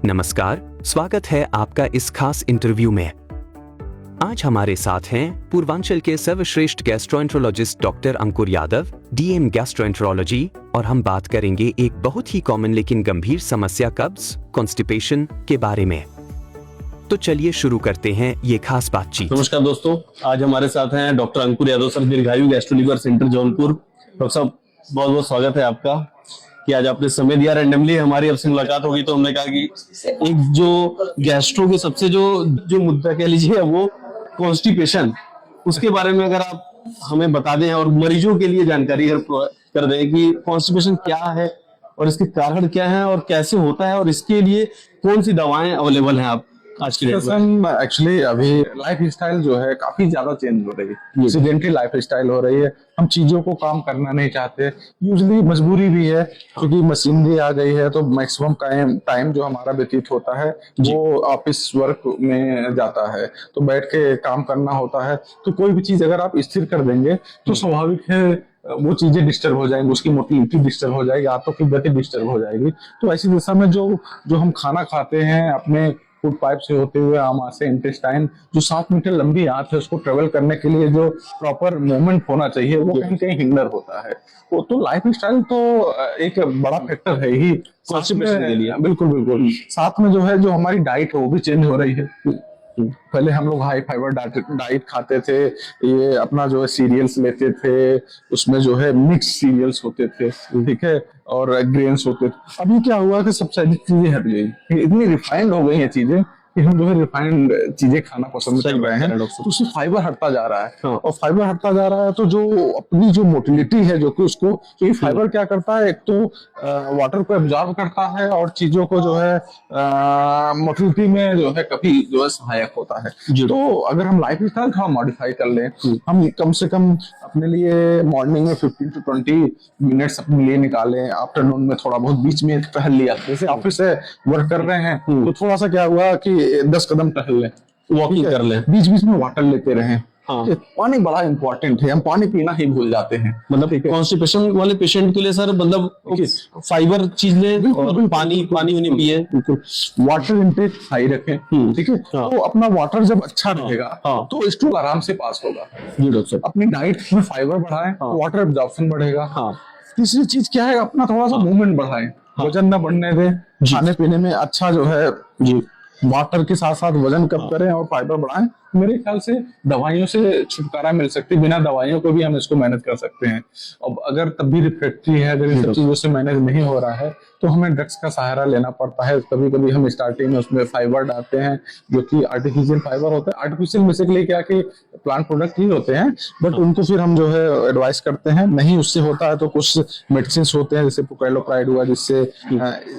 नमस्कार, स्वागत है आपका इस खास इंटरव्यू में। आज हमारे साथ हैं पूर्वांचल के सर्वश्रेष्ठ gastroenterologist doctor Ankur Yadav, DM gastroenterology, और हम बात करेंगे एक बहुत ही कॉमन लेकिन गंभीर समस्या कब्ज, कॉन्स्टिपेशन के बारे में। तो चलिए शुरू करते हैं ये खास बातचीत। नमस्कार दोस्तों, आज हमारे साथ हैं doctor Ankur Yadav sir, Dirghayu gastro liver centre Jaunpur. Doctor साहब, बहुत बहुत स्वागत है आपका कि आज आपने समय दिया। रैंडमली हमारी आपसे मुलाकात होगी तो हमने कहा कि एक जो गैस्ट्रो के सबसे जो मुद्दा कह लीजिए वो कॉन्स्टिपेशन, उसके बारे में अगर आप हमें बता दें और मरीजों के लिए जानकारी कर दें कि कॉन्स्टिपेशन क्या है और इसके कारण क्या है और कैसे होता है और इसके लिए कौन सी दवाएं अवेलेबल हैं आप आज के डेट में। एक्चुअली अभी लाइफ स्टाइल जो है काफी ज्यादा चेंज हो रही है, सीडेंटरी लाइफ स्टाइल हो रही है। हम चीजों को काम करना नहीं चाहते, यूजली मजबूरी भी है क्योंकि मशीनरी आ गई है, तो मैक्सिमम टाइम जो हमारा व्यतीत होता है वो ऑफिस वर्क में जाता है, तो बैठ के काम करना होता है। तो कोई भी चीज अगर आप स्थिर कर देंगे तो स्वाभाविक है वो चीजें डिस्टर्ब हो जाएंगी, उसकी मोटिलिटी डिस्टर्ब हो जाएगी, आंतों की गति डिस्टर्ब हो जाएगी। तो ऐसी दिशा में जो हम खाना खाते हैं अपने फूड पाइप से होते हुए आमाशय, इंटेस्टाइन, जो 7 मीटर लंबी आंत है उसको ट्रेवल करने के लिए जो प्रॉपर मूवमेंट होना चाहिए वो कहीं कहीं हिंडर होता है। वो तो लाइफ स्टाइल तो एक बड़ा फैक्टर है ही कॉन्स्टिपेशन के लिए। बिल्कुल बिल्कुल। साथ में जो है जो हमारी डाइट है वो भी चेंज हो रही है। पहले हम लोग हाई फाइबर डाइट खाते थे, ये अपना जो है सीरियल्स लेते थे, उसमें जो है मिक्स सीरियल्स होते थे, ठीक है, और ग्रेन्स होते थे। अभी क्या हुआ कि सब सारी चीजें हट गई, इतनी रिफाइंड हो गई हैं चीजें कि हम जो है रिफाइंड चीजें खाना पसंद कर रहे हैं, तो उससे फाइबर हटता जा रहा है। और फाइबर हटता जा रहा है तो जो अपनी जो मोटिलिटी है जो कि उसको, क्योंकि फाइबर क्या करता है, एक तो वाटर को एब्जॉर्ब करता है और चीजों को जो है मोटिलिटी में जो है काफी जो है सहायक होता है। तो अगर हम लाइफ स्टाइल थोड़ा मॉडिफाई कर लें, हम कम से कम अपने लिए मॉर्निंग में 15 to 20 मिनट्स अपने लिए निकालें, आफ्टरनून में थोड़ा बहुत बीच में टहल लिया, जैसे ऑफिस से वर्क कर रहे हैं तो थोड़ा सा क्या हुआ कि 10 कदम टहल लें, वॉकिंग कर लें, बीच बीच में वाटर लेते रहें। हाँ। पानी बड़ा इंपॉर्टेंट है, हम पानी पीना ही भूल जाते हैं। मतलब कॉन्स्टिपेशन वाले पेशेंट के लिए सर, मतलब फाइबर चीज लें और पानी उन्हें पिए, वाटर इंटेक हाई रखें, ठीक है। हाँ। तो अपना वाटर जब अच्छा रहेगा तो स्टूल आराम से पास होगा। जी डॉक्टर। अपनी डाइट में फाइबर बढ़ाएं, वाटर एब्जॉर्प्शन बढ़ेगा। हाँ। तीसरी चीज क्या है, अपना थोड़ा सा मूवमेंट बढ़ाएं, वजन ना बढ़ने दें, खाने पीने में अच्छा जो है जी वाटर के साथ साथ वजन कम करें और फाइबर बढ़ाएं। मेरे ख्याल से दवाइयों से छुटकारा मिल सकती है, बिना दवाइयों को भी हम इसको मैनेज कर सकते हैं। अब अगर तब भी रिफ्रैक्टरी है, अगर इन सब चीजों से मैनेज नहीं हो रहा है तो हमें ड्रग्स का सहारा लेना पड़ता है। कभी कभी हम स्टार्टिंग में उसमें फाइबर डालते हैं जो कि आर्टिफिशियल फाइबर होते हैं। आर्टिफिशियल बेसिकली क्या कि प्लांट प्रोडक्ट ही होते हैं, बट उनको फिर हम जो है एडवाइस करते हैं। नहीं उससे होता है तो कुछ मेडिसिन होते हैं, जैसे प्रोकाइलोप्राइड हुआ, जिससे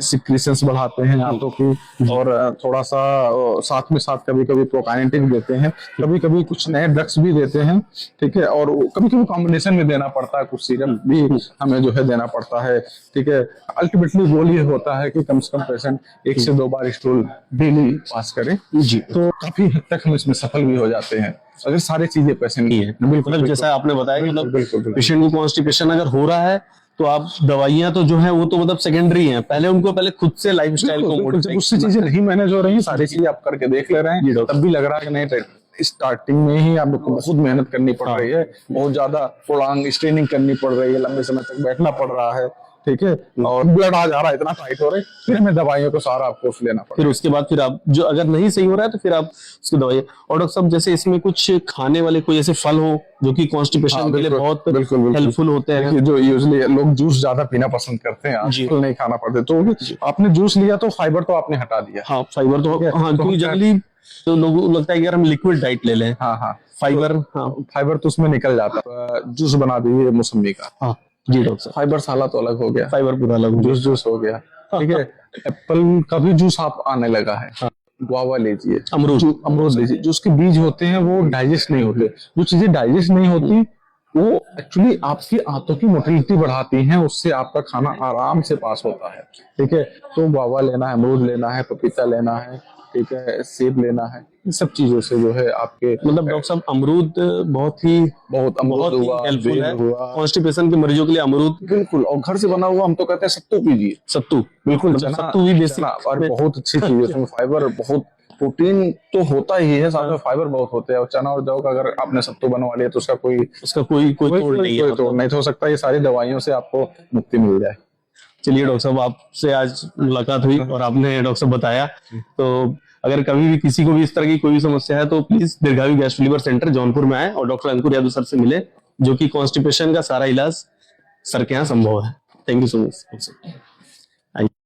सिक्रीशंस बढ़ाते हैं आंतों की, और थोड़ा सा साथ में साथ कभी कभी प्रोकाइनेटिक देते हैं, कभी कभी कुछ नए ड्रग्स भी देते हैं, ठीक है, और कभी कभी कॉम्बिनेशन में देना पड़ता है, कुछ सीरम भी हमें जो है देना पड़ता है, ठीक है। अल्टीमेटली गोल ये होता है कि कम से कम पेशेंट 1 से 2 बार स्टूल डेली पास करे जी, तो काफी हद तक हम इसमें सफल भी हो जाते हैं अगर सारी चीजें पेशेंट की है। बिल्कुल, जैसा आपने बताया कि मतलब पेशेंट को कॉन्स्टिपेशन अगर हो रहा है तो आप दवाइयां तो जो है वो तो मतलब सेकेंडरी हैं, पहले खुद से लाइफस्टाइल को उससे चीजें नहीं मैनेज हो रही हैं, सारी चीजें आप करके देख ले रहे हैं, तब भी लग रहा है कि नहीं, स्टार्टिंग में ही आपको बहुत मेहनत करनी पड़ रही है, बहुत ज्यादा प्रोलॉन्ग स्ट्रेनिंग करनी पड़ रही है, लंबे समय तक बैठना पड़ रहा है, ठीक है, और ब्लड आ जा रहा है, इतना टाइट हो रहा है, फिर हमें दवाइयों को सारा आपको लेना पड़ेगा। फिर उसके बाद फिर आप जो अगर नहीं सही हो रहा है तो फिर आप उसकी दवाई। और डॉक्टर साहब, जैसे इसमें कुछ खाने वाले कोई ऐसे फल हो जो कि कॉन्स्टिपेशन के लिए बहुत हेल्पफुल होते हैं, जो यूजुअली लोग जूस ज्यादा पीना पसंद करते हैं, फल नहीं खाना पड़ते, तो आपने जूस लिया तो फाइबर तो आपने हटा दिया। हाँ, फाइबर तो हाँ, क्योंकि जनरली तो लोगों को लगता है कि यार हम लिक्विड डाइट ले लें, हाँ फाइबर, हाँ फाइबर तो उसमें निकल जाता है। जूस बना दीजिए मौसमी का। हाँ जी डॉक्टर साहब, फाइबर साला तो अलग हो गया, फाइबर पूरा अलग हो गया, जूस हो गया, ठीक है। एप्पल का भी जूस आप आने लगा है, गुआवा लीजिए, अमरूद लीजिए, जो उसके बीज होते हैं वो डाइजेस्ट नहीं होते। जो चीजें डाइजेस्ट नहीं होती वो एक्चुअली आपकी आंतों की मोटिलिटी बढ़ाती हैं, उससे आपका खाना आराम से पास होता है, ठीक है। तो गुआवा लेना है, अमरूद लेना है, पपीता लेना है, ठीक है, सेब लेना है, इन सब चीजों से जो है आपके मतलब डॉक्टर साहब अमरूद बहुत ही बहुत बहुत ही हुआ, हेल्पफुल बेल है हुआ, कॉन्स्टिपेशन के मरीजों के लिए अमरूद। बिल्कुल। और घर से बना हुआ हम तो कहते हैं सत्तू पीजिए, सत्तू बिल्कुल। मतलब चना, सत्तू भी बेसिक चना और बहुत अच्छी चीज है, उसमें फाइबर बहुत, प्रोटीन तो होता ही है, साथ में फाइबर बहुत होते हैं। और चना और जौ का अगर आपने सत्तू बनवा लिया तो उसका कोई उसका कोई कोई तोड़ नहीं है कोई मतलब। तोड़ नहीं। तो हो सकता है ये सारी दवाइयों से आपको मुक्ति मिल जाए। चलिए डॉक्टर साहब आपसे आज मुलाकात हुई और आपने डॉक्टर साहब बताया, तो अगर कभी भी किसी को भी इस तरह की कोई भी समस्या है तो प्लीज दीर्घायु गैस्ट्रो लीवर सेंटर जौनपुर में आए और डॉक्टर अंकुर यादव सर से मिले, जो कि कॉन्स्टिपेशन का सारा इलाज सर के यहाँ संभव है। Thank you so much.